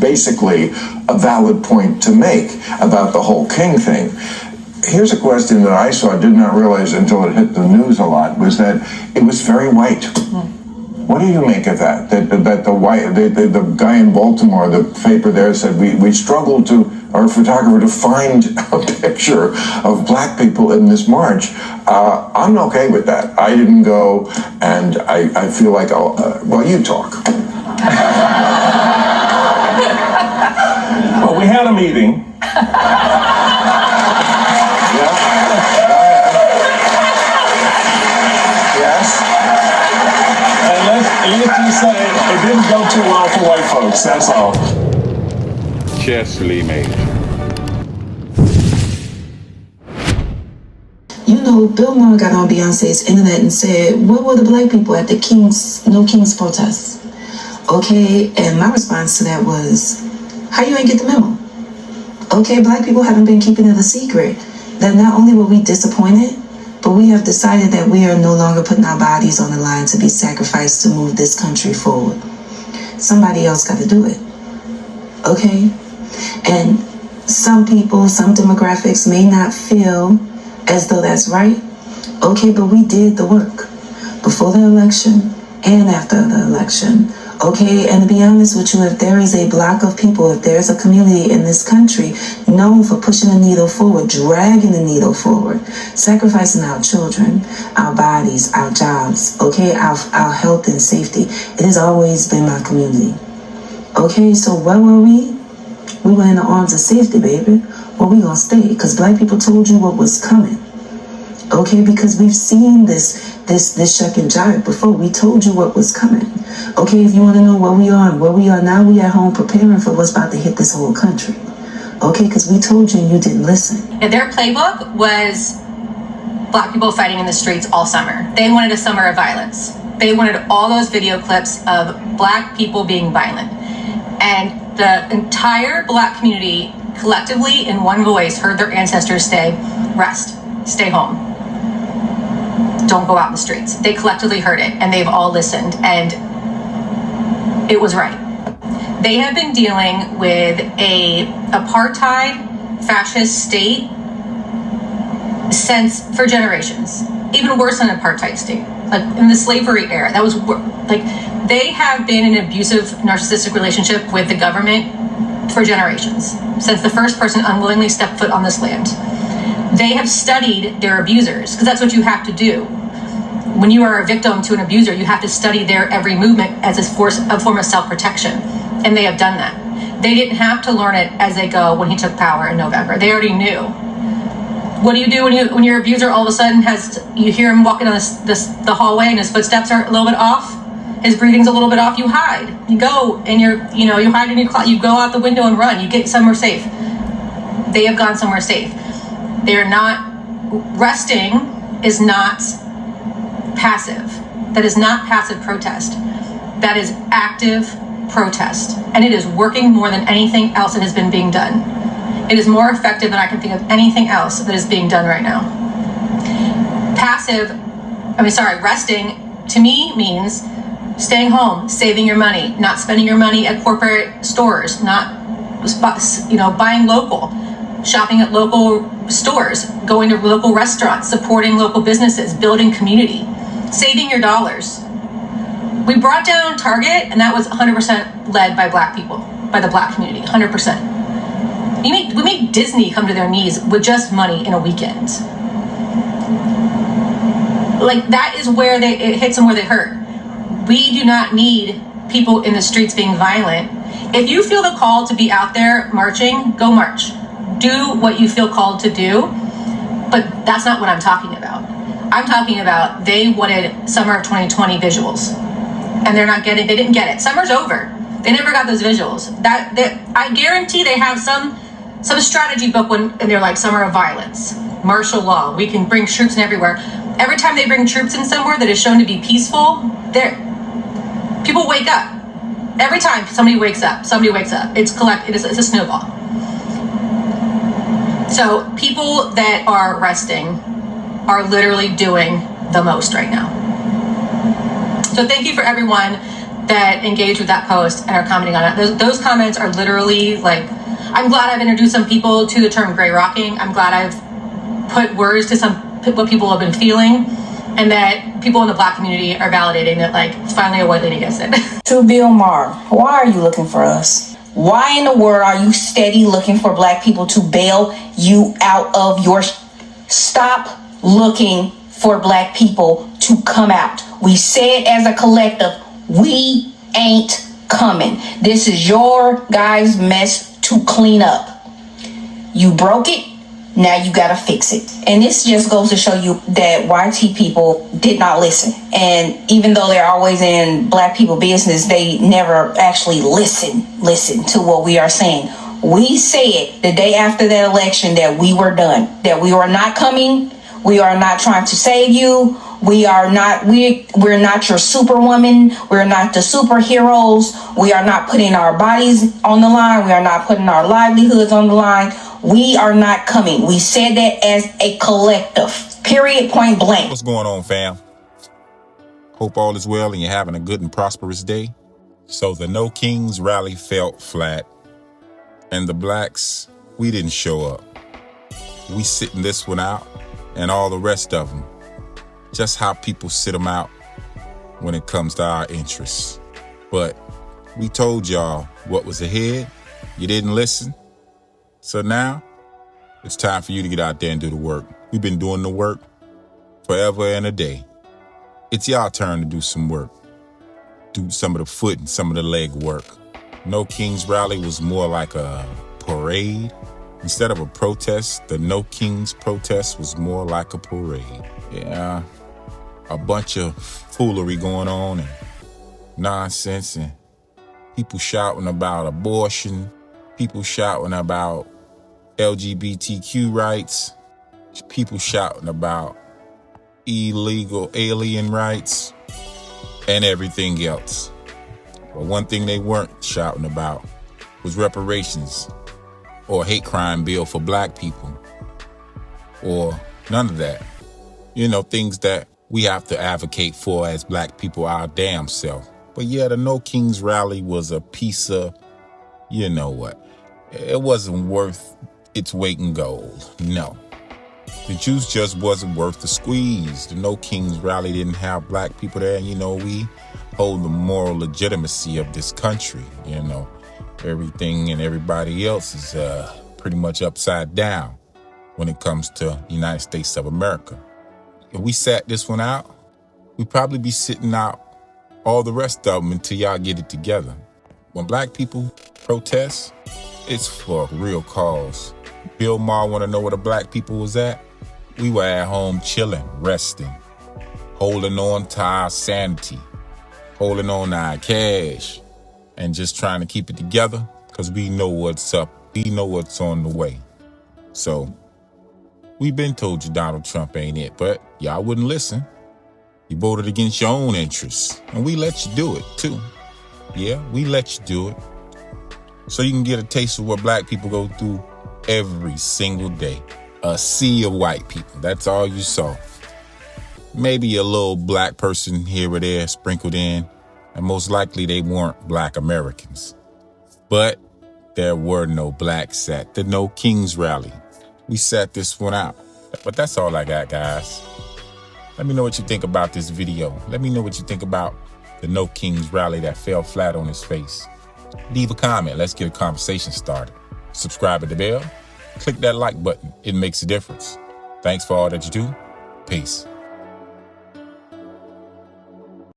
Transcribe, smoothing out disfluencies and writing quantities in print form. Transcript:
basically a valid point to make about the whole King thing. Here's a question that I saw, did not realize until it hit the news a lot, was that it was very white. What do you make of that? That the guy in Baltimore, the paper there said, we struggled to, our photographer, to find a picture of black people in this march. I'm okay with that. I didn't go, and I feel like, well, you talk. Well, we had a meeting. Let's just say it didn't go too well for white folks, that's all. Chesley made. You know, Bill Maher got on Beyonce's internet and said, where were the black people at the No Kings protests? Okay, and my response to that was, how you ain't get the memo? Okay, black people haven't been keeping it a secret. That not only were we disappointed, but we have decided that we are no longer putting our bodies on the line to be sacrificed to move this country forward. Somebody else got to do it. Okay? And some people, some demographics may not feel as though that's right. Okay, but we did the work before the election and after the election. Okay, and to be honest with you, if there is a block of people, if there's a community in this country known for pushing the needle forward, dragging the needle forward, sacrificing our children, our bodies, our jobs, okay, our health and safety, it has always been my community. Okay, so where were we? We were in the arms of safety, baby. Well, we gonna stay, because black people told you what was coming. Okay, because we've seen this shuck and jive before. We told you what was coming. Okay, if you want to know where we are and where we are now, we at home preparing for what's about to hit this whole country. Okay, because we told you and you didn't listen. And their playbook was black people fighting in the streets all summer. They wanted a summer of violence. They wanted all those video clips of black people being violent. And the entire black community collectively in one voice heard their ancestors say, rest, stay home. Don't go out in the streets. They collectively heard it, and they've all listened, and it was right. They have been dealing with a apartheid fascist state for generations, even worse than an apartheid state. Like in the slavery era, that was like they have been in an abusive, narcissistic relationship with the government for generations, since the first person unwillingly stepped foot on this land. They have studied their abusers, because that's what you have to do. When you are a victim to an abuser, you have to study their every movement as a form of self-protection, and they have done that. They didn't have to learn it as they go when he took power in November. They already knew. What do you do when your abuser all of a sudden you hear him walking down the hallway and his footsteps are a little bit off, his breathing's a little bit off? You hide. You go and you hide in your closet. You go out the window and run. You get somewhere safe. They have gone somewhere safe. They're not resting. Is not passive. That is not passive protest. That is active protest. And it is working more than anything else that has been being done. It is more effective than I can think of anything else that is being done right now. Resting to me means staying home, saving your money, not spending your money at corporate stores, not buying local, shopping at local stores, going to local restaurants, supporting local businesses, building community, saving your dollars. We brought down Target, and that was 100% led by black people, by the black community, 100%. We made Disney come to their knees with just money in a weekend. Like, that is where it hits them where they hurt. We do not need people in the streets being violent. If you feel the call to be out there marching, go march. Do what you feel called to do, but that's not what I'm talking about. I'm talking about they wanted summer of 2020 visuals, and they didn't get it. Summer's over. They never got those visuals. I guarantee they have some strategy book and they're like, summer of violence, martial law, we can bring troops in everywhere. Every time they bring troops in somewhere that is shown to be peaceful, people wake up. Every time somebody wakes up. It's a snowball. So people that are resting are literally doing the most right now. So thank you for everyone that engage with that post and are commenting on it. Those comments are literally like, I'm glad I've introduced some people to the term gray rocking. I'm glad I've put words to what people have been feeling, and that people in the Black community are validating that, like, finally a white lady gets it. To Bill Maher, why are you looking for us? Why in the world are you steady looking for Black people to bail you out of your... Stop looking for Black people to come out. We said as a collective, we ain't coming. This is your guys' mess to clean up. You broke it. Now you gotta fix it. And this just goes to show you that YT people did not listen. And even though they're always in Black people business, they never actually listen to what we are saying. We said the day after that election that we were done, that we were not coming. We are not trying to save you. We're not your superwoman. We're not the superheroes. We are not putting our bodies on the line. We are not putting our livelihoods on the line. We are not coming. We said that as a collective. Period, point blank. What's going on, fam? Hope all is well and you're having a good and prosperous day. So the No Kings rally felt flat. And the Blacks, we didn't show up. We sitting this one out and all the rest of them. Just how people sit them out when it comes to our interests. But we told y'all what was ahead. You didn't listen. So now it's time for you to get out there and do the work. We've been doing the work forever and a day. It's y'all turn to do some work. Do some of the foot and some of the leg work. No Kings rally was more like a parade. Instead of a protest, the No Kings protest was more like a parade. Yeah, a bunch of foolery going on and nonsense and people shouting about abortion, people shouting about LGBTQ rights, people shouting about illegal alien rights and everything else. But one thing they weren't shouting about was reparations or a hate crime bill for Black people or none of that. You know, things that we have to advocate for as Black people our damn self. But yeah, the No Kings rally was a piece of, you know what, it wasn't worth its weight in gold. No. The juice just wasn't worth the squeeze. The No Kings rally didn't have Black people there. You know, we hold the moral legitimacy of this country. You know, everything and everybody else is pretty much upside down when it comes to the United States of America. If we sat this one out, we'd probably be sitting out all the rest of them until y'all get it together. When Black people protest, it's for a real cause. Bill Maher want to know where the Black people was at? We were at home chilling, resting, holding on to our sanity, holding on to our cash, and just trying to keep it together because we know what's up. We know what's on the way. So, we've been told you Donald Trump ain't it, but y'all wouldn't listen. You voted against your own interests, and we let you do it, too. Yeah, we let you do it. So you can get a taste of what Black people go through every single day. A sea of white people. That's all you saw. Maybe a little Black person here or there sprinkled in, and most likely they weren't Black Americans. But there were no Blacks at the No Kings rally. We sat this one out. But that's all I got, guys. Let me know what you think about this video. Let me know what you think about the No Kings rally that fell flat on his face. Leave a comment. Let's get a conversation started. Subscribe to the bell. Click that like button. It makes a difference. Thanks for all that you do. Peace.